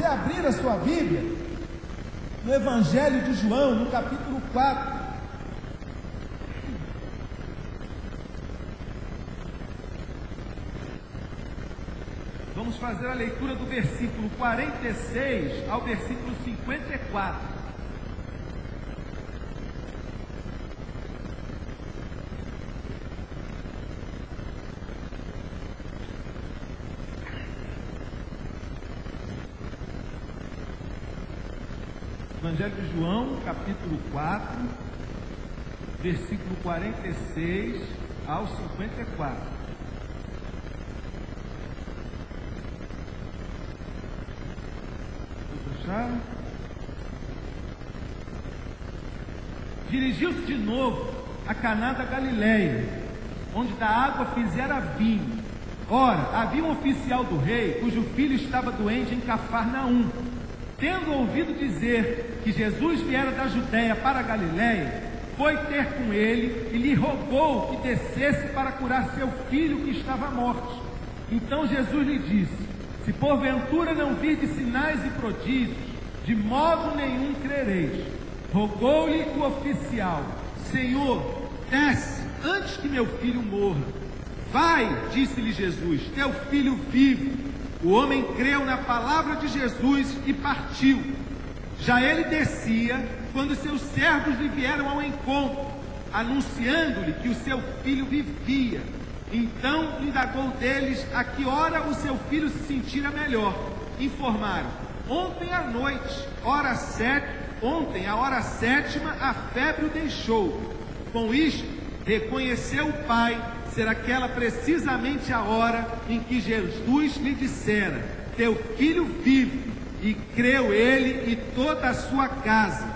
abrir a sua Bíblia no Evangelho de João, no capítulo 4. Vamos fazer a leitura do versículo 46 ao versículo 54. Evangelho de João, capítulo 4, versículo 46 ao 54. Acharam? Dirigiu-se de novo a Caná da Galileia, onde da água fizera vinho. Ora, havia um oficial do rei, cujo filho estava doente em Cafarnaum. Tendo ouvido dizer que Jesus viera da Judeia para a Galileia, foi ter com ele e lhe rogou que descesse para curar seu filho que estava morto. Então Jesus lhe disse: se porventura não virdes sinais e prodígios, de modo nenhum crereis. Rogou-lhe o oficial: Senhor, desce antes que meu filho morra. Vai, disse-lhe Jesus, teu filho vive. O homem creu na palavra de Jesus e partiu. Já ele descia, quando seus servos lhe vieram ao encontro, anunciando-lhe que o seu filho vivia. Então indagou deles a que hora o seu filho se sentira melhor. Informaram: ontem à noite, ontem, à hora 7ª, a febre o deixou. Com isto, reconheceu o pai ser aquela precisamente a hora em que Jesus lhe dissera: teu filho vive. E creu ele e toda a sua casa.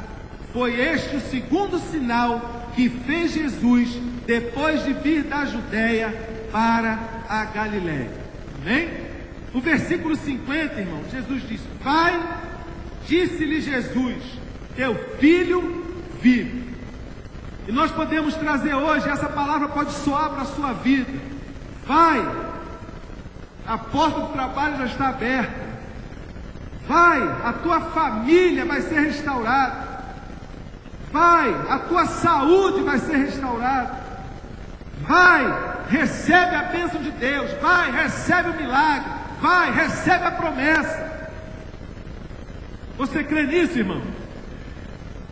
Foi este o segundo sinal que fez Jesus depois de vir da Judeia para a Galileia. Amém? O versículo 50, irmão, Jesus disse: vai, disse-lhe Jesus, teu filho vive. E nós podemos trazer hoje, essa palavra pode soar para a sua vida. Vai, a porta do trabalho já está aberta. Vai, a tua família vai ser restaurada. Vai, a tua saúde vai ser restaurada. Vai, recebe a bênção de Deus. Vai, recebe o milagre. Vai, recebe a promessa. Você crê nisso, irmão?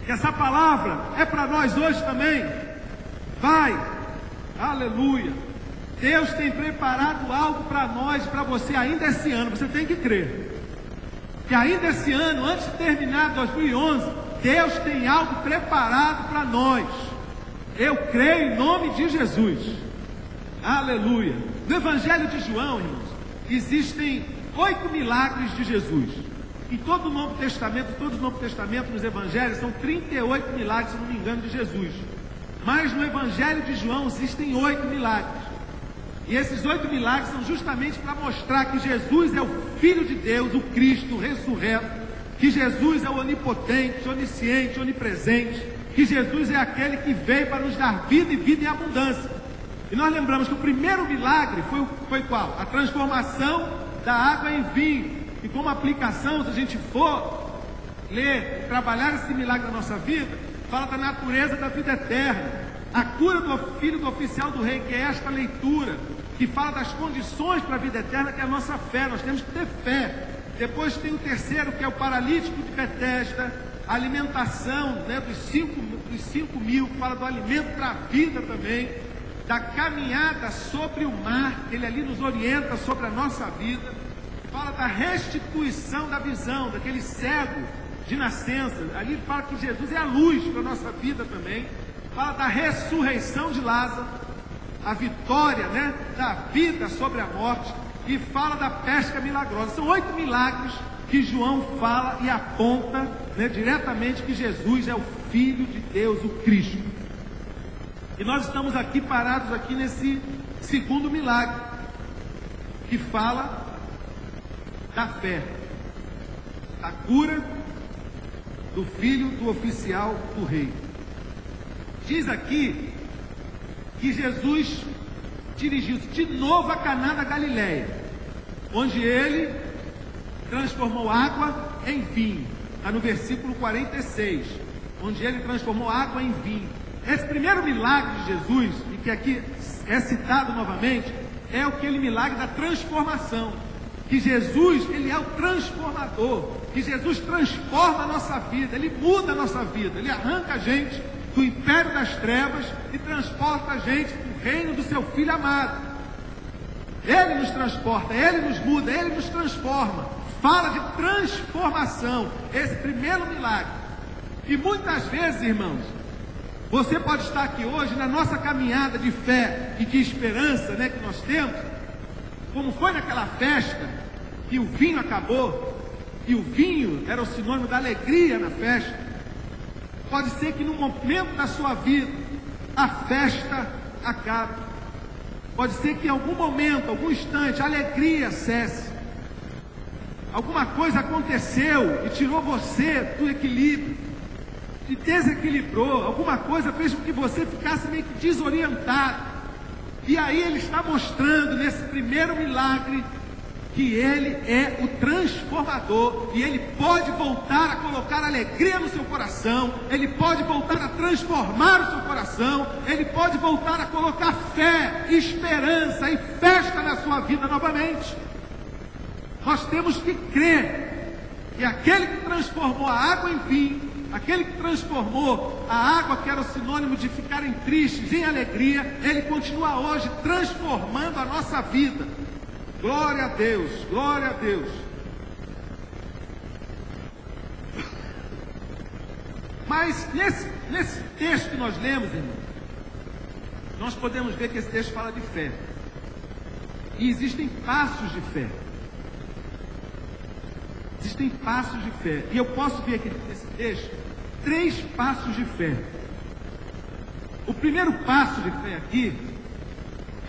Que essa palavra é para nós hoje também. Vai, aleluia. Deus tem preparado algo para nós, para você ainda esse ano. Você tem que crer que ainda esse ano, antes de terminar 2011, Deus tem algo preparado para nós. Eu creio em nome de Jesus. Aleluia. No Evangelho de João, irmãos, existem 8 milagres de Jesus. Em todo o Novo Testamento, nos Evangelhos, são 38 milagres, se não me engano, de Jesus. Mas no Evangelho de João existem 8 milagres. E esses 8 milagres são justamente para mostrar que Jesus é o Filho de Deus, o Cristo ressurreto, que Jesus é o onipotente, onisciente, onipresente, que Jesus é aquele que veio para nos dar vida e vida em abundância. E nós lembramos que o primeiro milagre foi qual? A transformação da água em vinho. E como aplicação, se a gente for ler, trabalhar esse milagre na nossa vida, fala da natureza da vida eterna. A cura do filho do oficial do rei, que é esta leitura, que fala das condições para a vida eterna, que é a nossa fé. Nós temos que ter fé. Depois tem o terceiro, que é o paralítico de Betesda, a alimentação, né, dos 5 mil, que fala do alimento para a vida também, da caminhada sobre o mar, ele ali nos orienta sobre a nossa vida. Fala da restituição da visão, daquele cego de nascença. Ali fala que Jesus é a luz para a nossa vida também. Fala da ressurreição de Lázaro, a vitória, né, da vida sobre a morte. E fala da pesca milagrosa. São 8 milagres que João fala e aponta, né, diretamente que Jesus é o Filho de Deus, o Cristo. E nós estamos aqui parados aqui nesse segundo milagre, que fala da fé, a cura do filho do oficial do rei. Diz aqui que Jesus dirigiu-se de novo a Caná da Galileia, onde ele transformou água em vinho. Está no versículo 46, onde ele transformou água em vinho. Esse primeiro milagre de Jesus, e que aqui é citado novamente, é aquele milagre da transformação. Que Jesus, ele é o transformador. Que Jesus transforma a nossa vida, ele muda a nossa vida, ele arranca a gente do império das trevas e transporta a gente para o reino do seu Filho amado. Ele nos transporta, ele nos muda, ele nos transforma. Fala de transformação, esse primeiro milagre. E muitas vezes, irmãos, você pode estar aqui hoje na nossa caminhada de fé e de esperança, né, que nós temos, como foi naquela festa, que o vinho acabou, e o vinho era o sinônimo da alegria na festa. Pode ser que num momento da sua vida, a festa acabe. Pode ser que em algum momento, algum instante, a alegria cesse. Alguma coisa aconteceu e tirou você do equilíbrio, te desequilibrou. Alguma coisa fez com que você ficasse meio que desorientado. E aí ele está mostrando nesse primeiro milagre que ele é o transformador, e ele pode voltar a colocar alegria no seu coração, ele pode voltar a transformar o seu coração, ele pode voltar a colocar fé, esperança e festa na sua vida novamente. Nós temos que crer que aquele que transformou a água em vinho, aquele que transformou a água que era o sinônimo de ficarem tristes em alegria, ele continua hoje transformando a nossa vida. Glória a Deus, glória a Deus. Mas nesse texto que nós lemos, irmão, nós podemos ver que esse texto fala de fé. E existem passos de fé. Existem passos de fé. E eu posso ver aqui nesse texto 3 passos de fé. O primeiro passo de fé aqui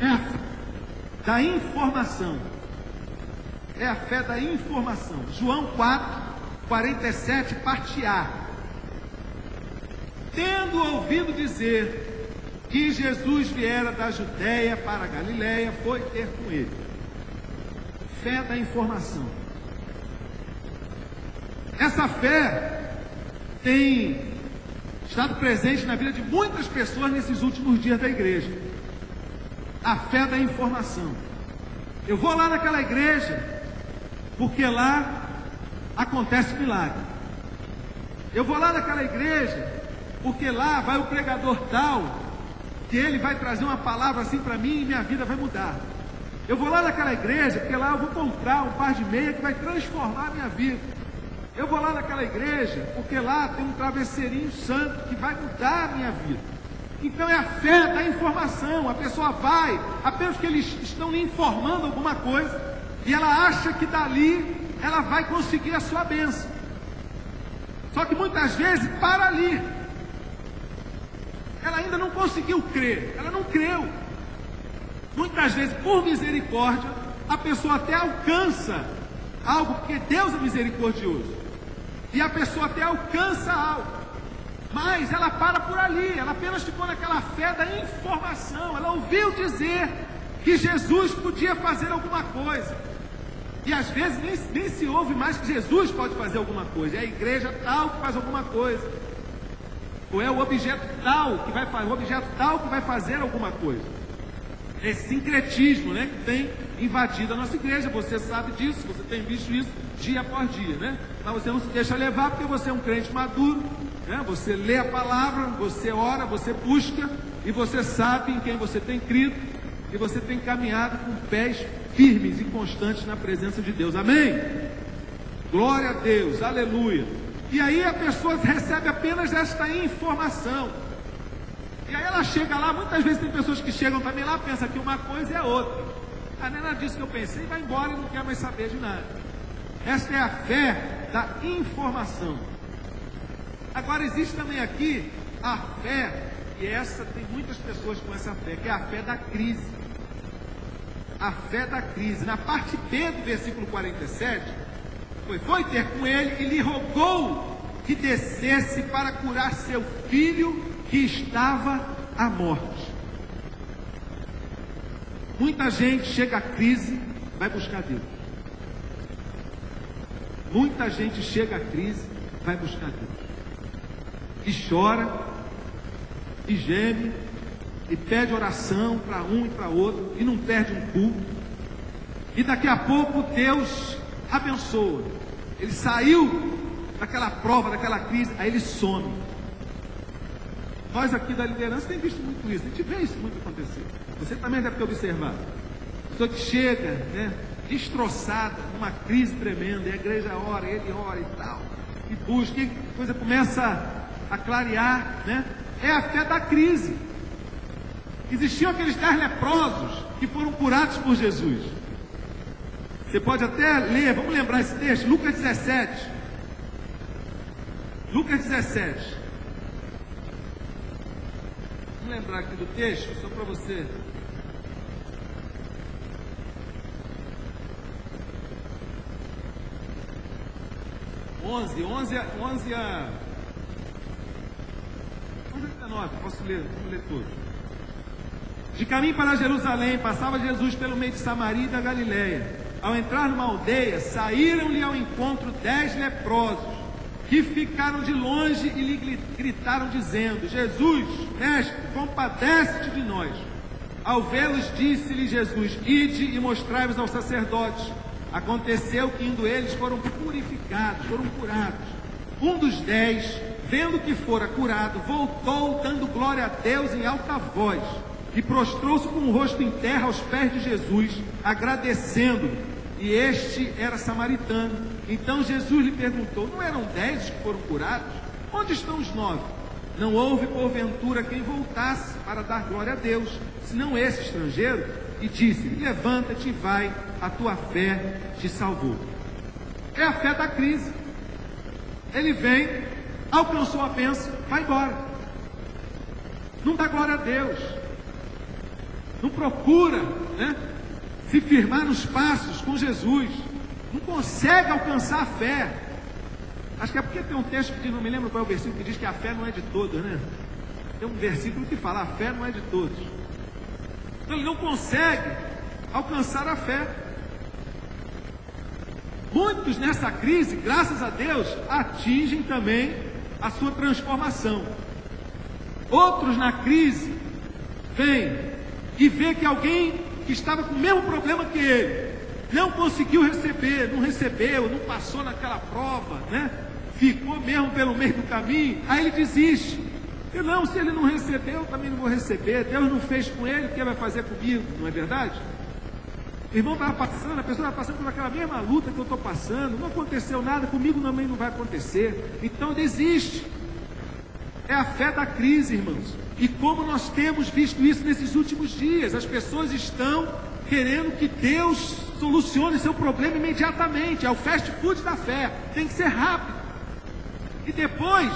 é a fé da informação. É a fé da informação. João 4, 47, parte A. Tendo ouvido dizer que Jesus viera da Judéia para a Galiléia, foi ter com ele. Fé da informação. Essa fé tem estado presente na vida de muitas pessoas nesses últimos dias da igreja. A fé da informação. Eu vou lá naquela igreja porque lá acontece milagre. Eu vou lá naquela igreja porque lá vai o pregador tal, que ele vai trazer uma palavra assim para mim e minha vida vai mudar. Eu vou lá naquela igreja porque lá eu vou comprar um par de meia que vai transformar a minha vida. Eu vou lá naquela igreja porque lá tem um travesseirinho santo que vai mudar a minha vida. Então é a fé da informação. A pessoa vai, apenas que eles estão lhe informando alguma coisa, e ela acha que dali ela vai conseguir a sua bênção. Só que muitas vezes para ali. Ela ainda não conseguiu crer, ela não creu. Muitas vezes, por misericórdia, a pessoa até alcança algo, porque Deus é misericordioso. E a pessoa até alcança algo. Mas ela para por ali, ela apenas ficou naquela fé da informação. Ela ouviu dizer que Jesus podia fazer alguma coisa. E às vezes nem se ouve mais que Jesus pode fazer alguma coisa. É a igreja tal que faz alguma coisa. Ou é o objeto tal que vai fazer alguma coisa. Esse sincretismo, né, que tem invadido a nossa igreja. Você sabe disso, você tem visto isso dia após dia, né? Mas você não se deixa levar porque você é um crente maduro. Você lê a palavra, você ora, você busca, e você sabe em quem você tem crido, e você tem caminhado com pés firmes e constantes na presença de Deus. Amém? Glória a Deus, aleluia. E aí a pessoa recebe apenas esta informação, e aí ela chega lá. Muitas vezes tem pessoas que chegam também lá, pensam que uma coisa é outra. Não é nada disso que eu pensei, vai embora e não quer mais saber de nada. Esta é a fé da informação. Agora existe também aqui a fé, e essa tem muitas pessoas com essa fé, que é a fé da crise. A fé da crise. Na parte B do versículo 47, foi ter com ele e lhe rogou que descesse para curar seu filho que estava à morte. Muita gente chega à crise, vai buscar Deus. Muita gente chega à crise, vai buscar Deus. E chora, e geme, e pede oração para um e para outro, e não perde um culto. E daqui a pouco Deus abençoa. Ele saiu daquela prova, daquela crise, aí ele some. Nós aqui da liderança temos visto muito isso, a gente vê isso muito acontecer. Você também deve ter observado. Pessoa que chega, né, destroçada, numa crise tremenda, e a igreja ora, ele ora e tal, e busca, e a coisa começa a clarear, né? É a fé da crise. Existiam aqueles 10 leprosos que foram curados por Jesus. Você pode até ler, vamos lembrar esse texto, Lucas 17. Lucas 17. Vamos lembrar aqui do texto, só para você. Onze a 19, posso ler, vamos ler tudo. De caminho para Jerusalém, passava Jesus pelo meio de Samaria e da Galileia. Ao entrar numa aldeia, saíram-lhe ao encontro 10 leprosos, que ficaram de longe e lhe gritaram dizendo: Jesus, mestre, compadece-te de nós. Ao vê-los, disse-lhe Jesus: ide e mostrai-vos aos sacerdotes. Aconteceu que indo eles foram purificados, foram curados. Um dos 10, vendo que fora curado, voltou dando glória a Deus em alta voz, e prostrou-se com o rosto em terra aos pés de Jesus, agradecendo. E este era samaritano. Então Jesus lhe perguntou: não eram 10 os que foram curados? Onde estão os 9? Não houve porventura quem voltasse para dar glória a Deus, senão esse estrangeiro? E disse-lhe: levanta-te e vai, a tua fé te salvou. É a fé da crise. Ele vem, alcançou a bênção, vai embora. Não dá glória a Deus. Não procura, né, se firmar nos passos com Jesus. Não consegue alcançar a fé. Acho que é porque tem um texto que diz, não me lembro qual é o versículo, que diz que a fé não é de todos, né? Tem um versículo que fala: a fé não é de todos. Então ele não consegue alcançar a fé. Muitos nessa crise, graças a Deus, atingem também a sua transformação. Outros na crise vêm e vê que alguém que estava com o mesmo problema que ele não conseguiu receber, não recebeu, não passou naquela prova, né? Ficou mesmo pelo meio do caminho, aí ele desiste. Eu não, se ele não recebeu, eu também não vou receber. Deus não fez com ele, o que vai fazer comigo? Não é verdade? O irmão estava passando, a pessoa estava passando por aquela mesma luta que eu estou passando, não aconteceu nada, comigo também não vai acontecer. Então desiste. É a fé da crise, irmãos. E como nós temos visto isso nesses últimos dias, as pessoas estão querendo que Deus solucione seu problema imediatamente. É o fast food da fé, tem que ser rápido. E depois,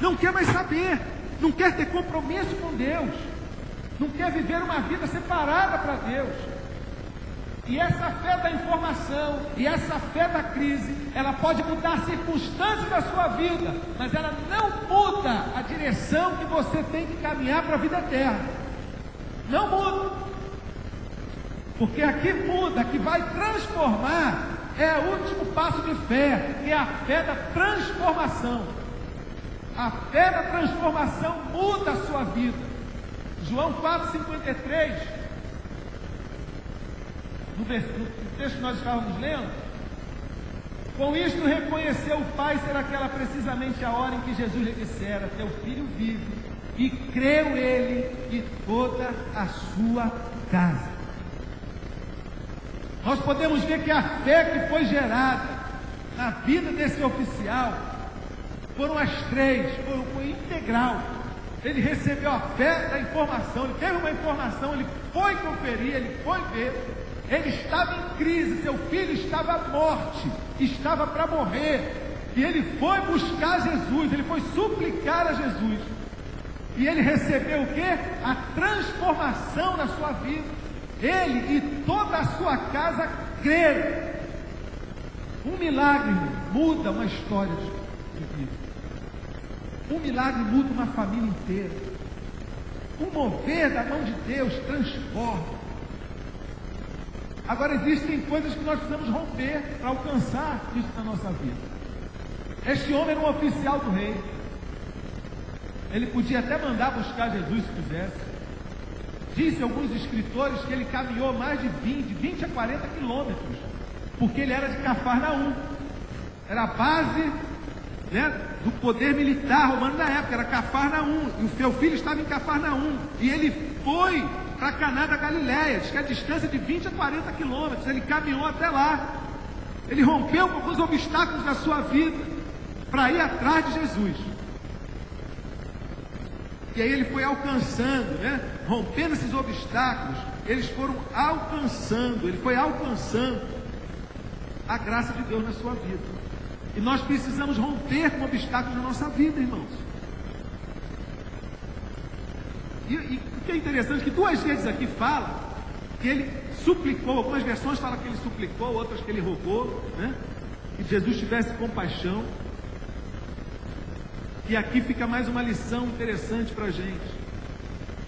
não quer mais saber, não quer ter compromisso com Deus, não quer viver uma vida separada para Deus. E essa fé da informação e essa fé da crise, ela pode mudar circunstâncias da sua vida, mas ela não muda a direção que você tem que caminhar para a vida eterna. Não muda. Porque aqui muda, que vai transformar, é o último passo de fé, que é a fé da transformação. A fé da transformação muda a sua vida. João 4,53, no texto que nós estávamos lendo: com isto reconheceu o Pai ser aquela precisamente a hora em que Jesus lhe dissera: teu filho vive, e creu ele e toda a sua casa. Nós podemos ver que a fé que foi gerada na vida desse oficial foram as 3, foi integral. Ele recebeu a fé da informação, ele teve uma informação, ele foi conferir, ele foi ver. Ele estava em crise, seu filho estava à morte, estava para morrer, e ele foi buscar Jesus, ele foi suplicar a Jesus, e ele recebeu o quê? A transformação na sua vida. Ele e toda a sua casa creram. Um milagre muda uma história de vida. Um milagre muda uma família inteira. Um mover da mão de Deus transforma. Agora, existem coisas que nós precisamos romper para alcançar isso na nossa vida. Este homem era um oficial do rei. Ele podia até mandar buscar Jesus se quisesse. Disse alguns escritores que ele caminhou mais de 20 a 40 quilômetros, porque ele era de Cafarnaum. Era a base, né, do poder militar romano da época, era Cafarnaum. E o seu filho estava em Cafarnaum. E ele foi para Caná da Galileia, diz que a distância de 20 a 40 quilômetros. Ele caminhou até lá. Ele rompeu com alguns obstáculos da sua vida para ir atrás de Jesus. E aí ele foi alcançando, né? Rompendo esses obstáculos, eles foram alcançando, ele foi alcançando a graça de Deus na sua vida. E nós precisamos romper com obstáculos na nossa vida, irmãos. E o que é interessante é que 2 vezes aqui fala que ele suplicou, algumas versões falam que ele suplicou, outras que ele rogou, né? Que Jesus tivesse compaixão. E aqui fica mais uma lição interessante para a gente.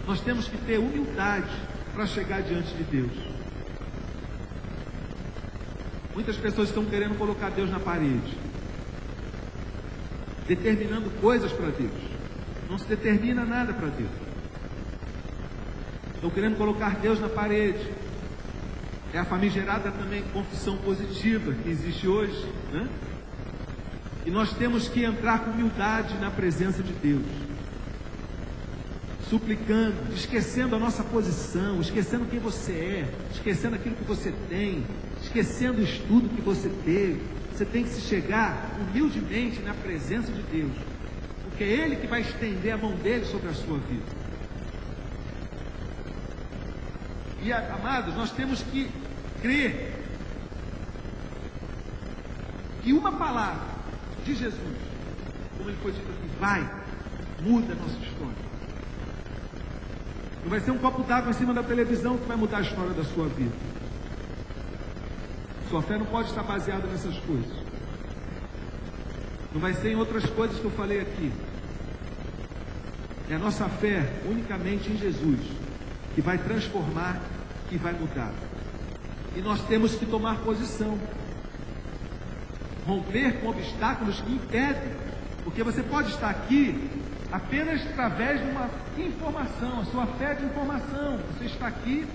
Nós temos que ter humildade para chegar diante de Deus. Muitas pessoas estão querendo colocar Deus na parede, determinando coisas para Deus. Não se determina nada para Deus. Estão querendo colocar Deus na parede. É a famigerada também confissão positiva que existe hoje, né? E nós temos que entrar com humildade na presença de Deus, suplicando, esquecendo a nossa posição, esquecendo quem você é, esquecendo aquilo que você tem, esquecendo o estudo que você teve. Você tem que se chegar humildemente na presença de Deus, porque é Ele que vai estender a mão dele sobre a sua vida. E amados, nós temos que crer que uma palavra de Jesus, como ele foi dito aqui, muda a nossa história. Não vai ser um copo d'água em cima da televisão que vai mudar a história da sua vida. Sua fé não pode estar baseada nessas coisas. Não vai ser em outras coisas que eu falei aqui. É a nossa fé unicamente em Jesus que vai transformar, que vai mudar. E nós temos que tomar posição. Romper com obstáculos que impedem, porque você pode estar aqui apenas através de uma informação, a sua fé de informação. Você está aqui,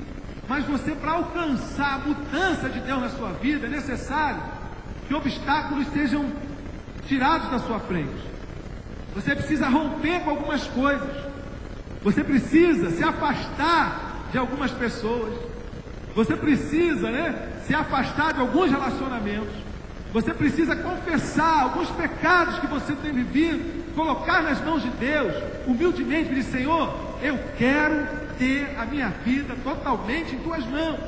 mas você, para alcançar a mudança de Deus na sua vida, é necessário que obstáculos sejam tirados da sua frente. Você precisa romper com algumas coisas. Você precisa se afastar de algumas pessoas. Você precisa, se afastar de alguns relacionamentos. Você precisa confessar alguns pecados que você tem vivido, colocar nas mãos de Deus, humildemente, e dizer: Senhor, eu quero ter a minha vida totalmente em tuas mãos.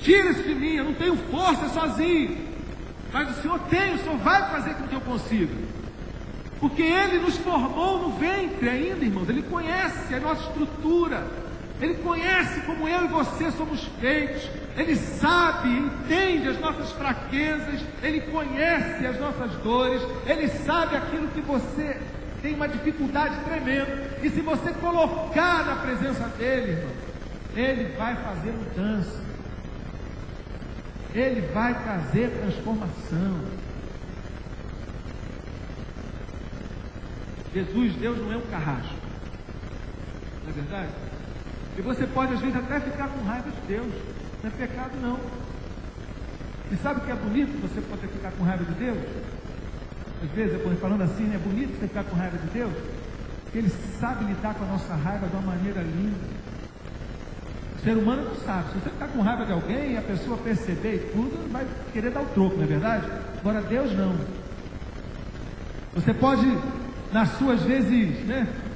Tira isso de mim, eu não tenho força sozinho, mas o Senhor tem, o Senhor vai fazer com que eu consiga. Porque Ele nos formou no ventre ainda, irmãos. Ele conhece a nossa estrutura, Ele conhece como eu e você somos feitos. Ele sabe, entende as nossas fraquezas, Ele conhece as nossas dores, Ele sabe aquilo que você tem uma dificuldade tremenda. E se você colocar na presença dEle, irmão, Ele vai fazer mudança, Ele vai trazer transformação. Jesus, Deus não é um carrasco, não é verdade? E você pode às vezes até ficar com raiva de Deus. Não é pecado não. E sabe o que é bonito? Você pode ficar com raiva de Deus? Às vezes, falando assim, é bonito você ficar com raiva de Deus, porque Ele sabe lidar com a nossa raiva de uma maneira linda. O ser humano não sabe. Se você ficar com raiva de alguém e a pessoa perceber e tudo, vai querer dar o troco, não é verdade? Agora Deus não. Você pode, nas suas vezes,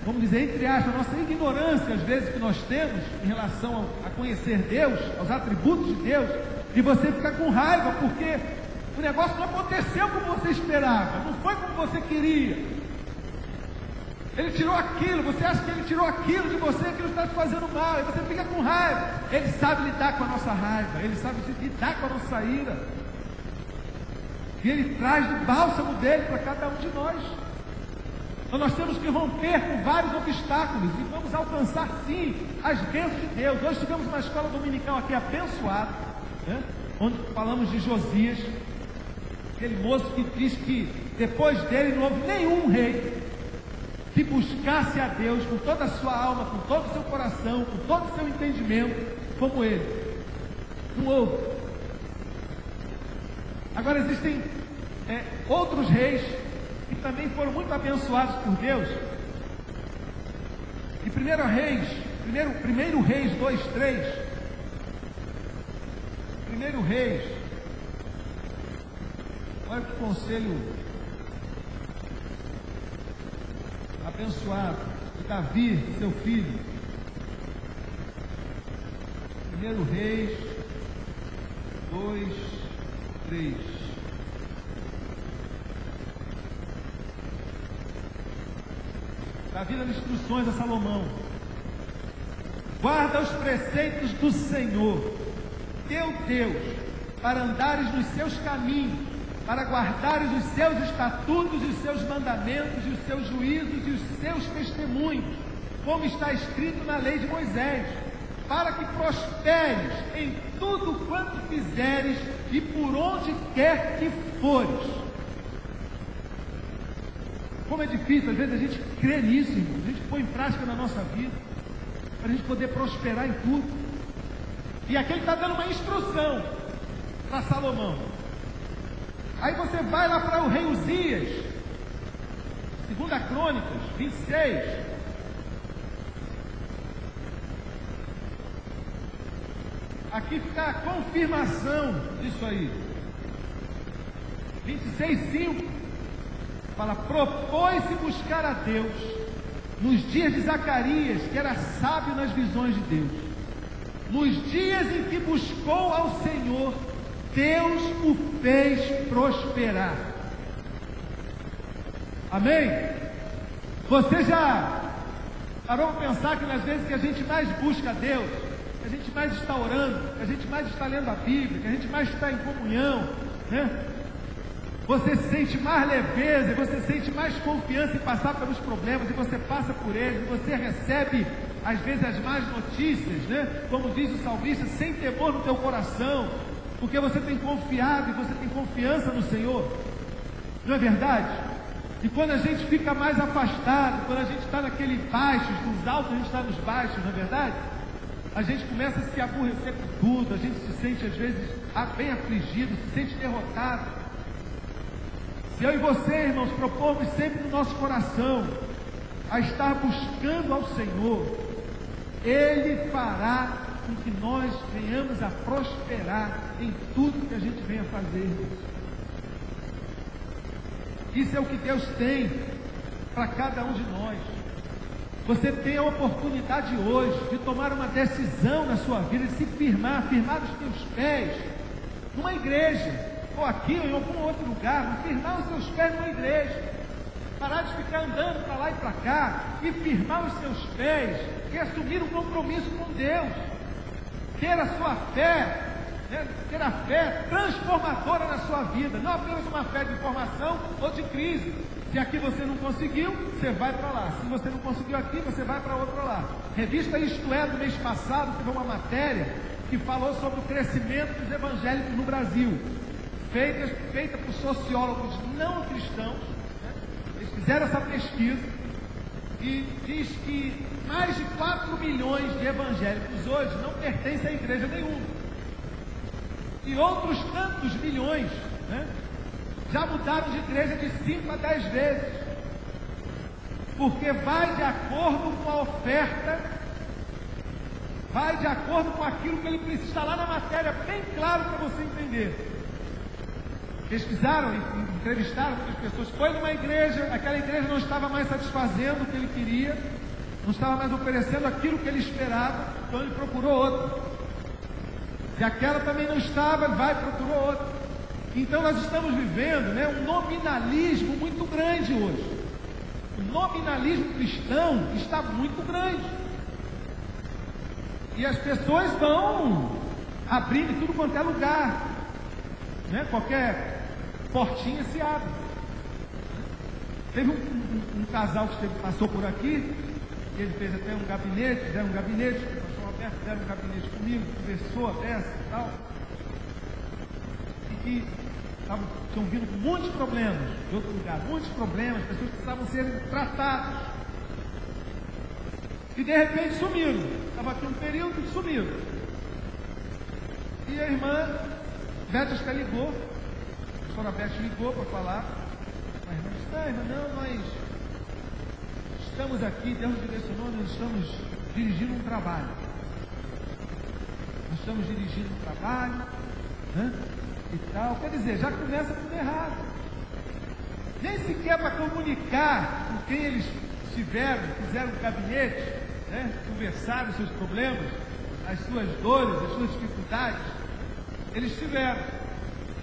vamos dizer, entre aspas, a nossa ignorância, às vezes, que nós temos em relação a conhecer Deus, aos atributos de Deus, e você fica com raiva porque o negócio não aconteceu como você esperava, não foi como você queria. Ele tirou aquilo, você acha que Ele tirou aquilo de você, aquilo está te fazendo mal, e você fica com raiva. Ele sabe lidar com a nossa raiva, Ele sabe lidar com a nossa ira, e Ele traz do bálsamo dele para cada um de nós. Então nós temos que romper com vários obstáculos e vamos alcançar sim as bênçãos de Deus. Hoje tivemos uma escola dominical aqui abençoada, né? Onde falamos de Josias, aquele moço que diz que depois dele não houve nenhum rei que buscasse a Deus com toda a sua alma, com todo o seu coração, com todo o seu entendimento, como ele. Não houve. Agora existem outros reis que também foram muito abençoados por Deus. E primeiro Reis 2:3. Primeiro Reis. Olha que conselho abençoado de Davi, seu filho. Primeiro Reis 2:3. Davi dando instruções a Salomão: guarda os preceitos do Senhor, teu Deus, para andares nos seus caminhos, para guardares os seus estatutos e os seus mandamentos e os seus juízos e os seus testemunhos, como está escrito na lei de Moisés, para que prosperes em tudo quanto fizeres e por onde quer que fores. Como é difícil, às vezes, a gente crer nisso, irmão. A gente põe em prática na nossa vida, para a gente poder prosperar em tudo. E aqui ele está dando uma instrução para Salomão. Aí você vai lá para o rei Uzias, 2 Crônicas 26. Aqui fica a confirmação disso aí. 26:5. Fala: propôs-se buscar a Deus nos dias de Zacarias, que era sábio nas visões de Deus. Nos dias em que buscou ao Senhor, Deus o fez prosperar. Amém? Você já parou para pensar que nas vezes que a gente mais busca a Deus, que a gente mais está orando, que a gente mais está lendo a Bíblia, que a gente mais está em comunhão, né? Você sente mais leveza, você sente mais confiança em passar pelos problemas, e você passa por eles, e você recebe às vezes as más notícias, né? Como diz o salmista, sem temor no teu coração, porque você tem confiado e você tem confiança no Senhor. Não é verdade? E quando a gente fica mais afastado, quando a gente está naquele baixos, nos altos a gente está nos baixos, não é verdade? A gente começa a se aborrecer com tudo, a gente se sente às vezes bem afligido, se sente derrotado. Se eu e você, irmãos, propormos sempre no nosso coração a estar buscando ao Senhor, Ele fará com que nós venhamos a prosperar em tudo que a gente venha fazer. Isso é o que Deus tem para cada um de nós. Você tem a oportunidade hoje de tomar uma decisão na sua vida, de se firmar os teus pés numa igreja, ou aqui ou em algum outro lugar, firmar os seus pés numa igreja, parar de ficar andando para lá e para cá, e firmar os seus pés, e assumir um compromisso com Deus, ter a sua fé, né, ter a fé transformadora na sua vida, não apenas uma fé de formação ou de crise. Se aqui você não conseguiu, você vai para lá. Se você não conseguiu aqui, você vai para outro lá. Revista Isto É, do mês passado, teve uma matéria que falou sobre o crescimento dos evangélicos no Brasil, feita por sociólogos não cristãos, né? Eles fizeram essa pesquisa e diz que mais de 4 milhões de evangélicos hoje não pertencem a igreja nenhuma. E outros tantos milhões, né, já mudaram de igreja de 5 a 10 vezes, porque vai de acordo com a oferta, vai de acordo com aquilo que ele precisa. Está lá na matéria, bem claro para você entender. Pesquisaram, entrevistaram as pessoas, foi numa igreja, aquela igreja não estava mais satisfazendo o que ele queria, não estava mais oferecendo aquilo que ele esperava, então ele procurou outra. Se aquela também não estava, procurou outra. Então nós estamos vivendo, né, um nominalismo muito grande hoje. O nominalismo cristão está muito grande. E as pessoas vão abrindo em tudo quanto é lugar, né? Qualquer portinha se abre. Teve um casal que passou por aqui, ele fez até um gabinete, fizeram um gabinete, o pastor Roberto fizeram um gabinete comigo, conversou até e tal, e que tinham vindo com muitos problemas de outro lugar, muitos problemas, pessoas que precisavam ser tratadas, e de repente sumiram. Estava aqui um período e sumiram. E a irmã Beth ligou, a professora Beth ligou para falar. A irmã disse: irmã, não, nós estamos aqui, Deus nos direcionou, nós estamos dirigindo um trabalho. Nós estamos dirigindo um trabalho, né? E tal. Quer dizer, já começa tudo errado. Nem sequer para comunicar com quem eles estiveram, fizeram um gabinete, né? Conversaram os seus problemas, as suas dores, as suas dificuldades, eles tiveram.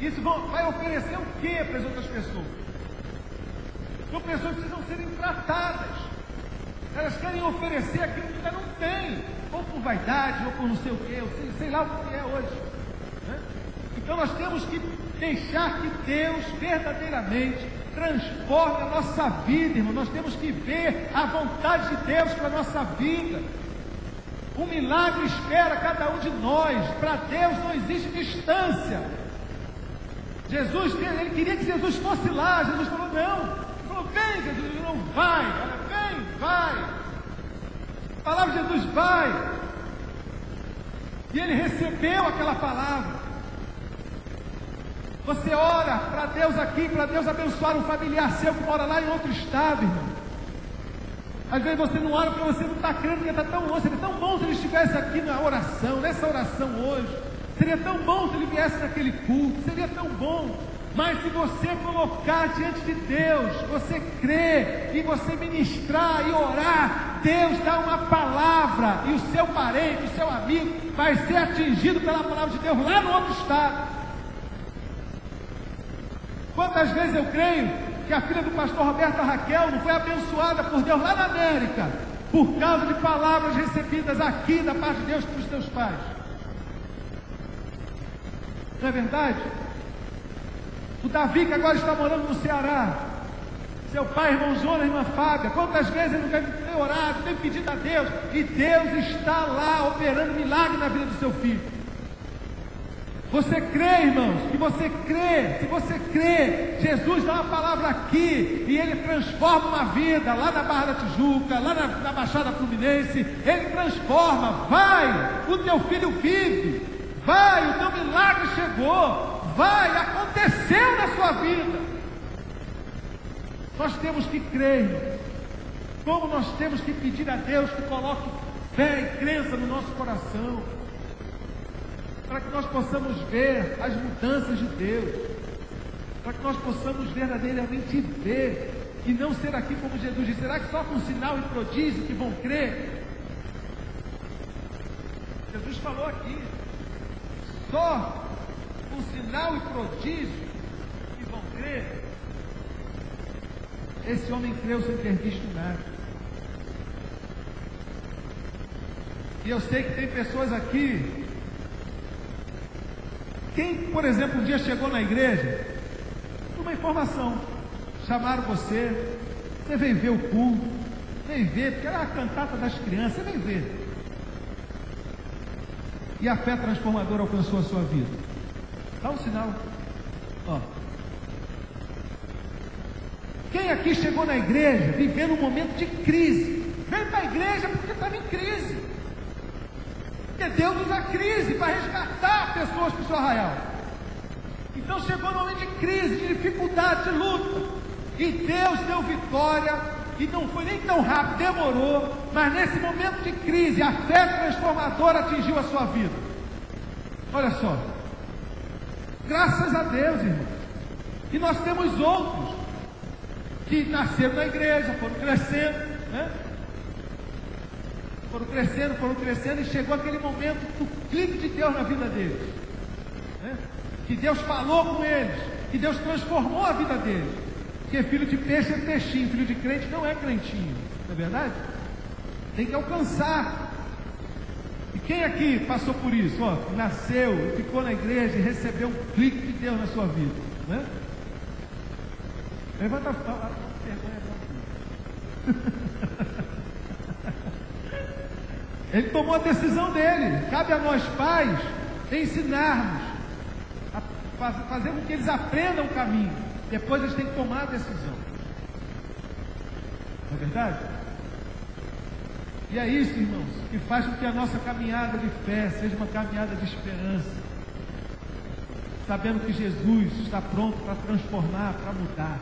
Isso vai oferecer o que para as outras pessoas? São pessoas que precisam serem tratadas. Elas querem oferecer aquilo que ainda não tem, ou por vaidade, ou por não sei o que, sei lá o que é hoje, né? Então nós temos que deixar que Deus verdadeiramente transforme a nossa vida, irmão. Nós temos que ver a vontade de Deus para a nossa vida. Um milagre espera cada um de nós. Para Deus não existe distância. Jesus, ele queria que Jesus fosse lá. Jesus falou: não. Ele falou: vem, Jesus. Ele não vai. Olha, vem, vai. A palavra de Jesus vai. E ele recebeu aquela palavra. Você ora para Deus aqui, para Deus abençoar um familiar seu que mora lá em outro estado, irmão. Às vezes você não ora porque você não está crendo, porque está tão longe. Seria tão bom se ele estivesse aqui na oração, nessa oração hoje. Seria tão bom se ele viesse naquele culto, seria tão bom. Mas se você colocar diante de Deus, você crer e você ministrar e orar, Deus dá uma palavra e o seu parente, o seu amigo vai ser atingido pela palavra de Deus lá no outro estado. Quantas vezes eu creio que a filha do pastor Roberto, a Raquel, não foi abençoada por Deus lá na América, por causa de palavras recebidas aqui da parte de Deus para os seus pais? Não é verdade? O Davi, que agora está morando no Ceará, seu pai, irmão Jonas, irmã Fábia, quantas vezes ele não deve ter orado, tem pedido a Deus, e Deus está lá operando milagre na vida do seu filho. Você crê, irmãos? Que você crê? Se você crê, Jesus dá uma palavra aqui e Ele transforma uma vida lá na Barra da Tijuca, lá na Baixada Fluminense. Ele transforma. Vai, o teu filho vive. Vai, o teu milagre chegou. Vai, aconteceu na sua vida. Nós temos que crer, irmãos. Como nós temos que pedir a Deus que coloque fé e crença no nosso coração, para que nós possamos ver as mudanças de Deus, para que nós possamos verdadeiramente ver, e não ser aqui como Jesus disse: será que só com sinal e prodígio que vão crer? Jesus falou aqui: só com sinal e prodígio que vão crer. Esse homem creu sem ter visto nada. E eu sei que tem pessoas aqui. Quem, por exemplo, um dia chegou na igreja, uma informação, chamaram você veio ver o culto, veio ver, porque era a cantata das crianças, você veio ver. E a fé transformadora alcançou a sua vida. Dá um sinal. Ó. Quem aqui chegou na igreja vivendo um momento de crise? Veio para a igreja porque estava em crise. Porque Deus usa a crise para resgatar pessoas para o seu arraial. Então chegou no momento de crise, de dificuldade, de luta, e Deus deu vitória, e não foi nem tão rápido, demorou, mas nesse momento de crise, a fé transformadora atingiu a sua vida. Olha só, graças a Deus, irmão. E nós temos outros que nasceram na igreja, foram crescendo, né? Foram crescendo, e chegou aquele momento do clique de Deus na vida deles, né? Que Deus falou com eles, que Deus transformou a vida deles. Porque filho de peixe é peixinho, filho de crente não é crentinho, não é verdade? Tem que alcançar. E quem aqui passou por isso? Ó, nasceu, ficou na igreja e recebeu um clique de Deus na sua vida, né? Levanta, vergonha não. Ele tomou a decisão dele. Cabe a nós pais ensinarmos, fazer com que eles aprendam o caminho. Depois eles têm que tomar a decisão. Não é verdade? E é isso, irmãos, que faz com que a nossa caminhada de fé seja uma caminhada de esperança, sabendo que Jesus está pronto para transformar, para mudar.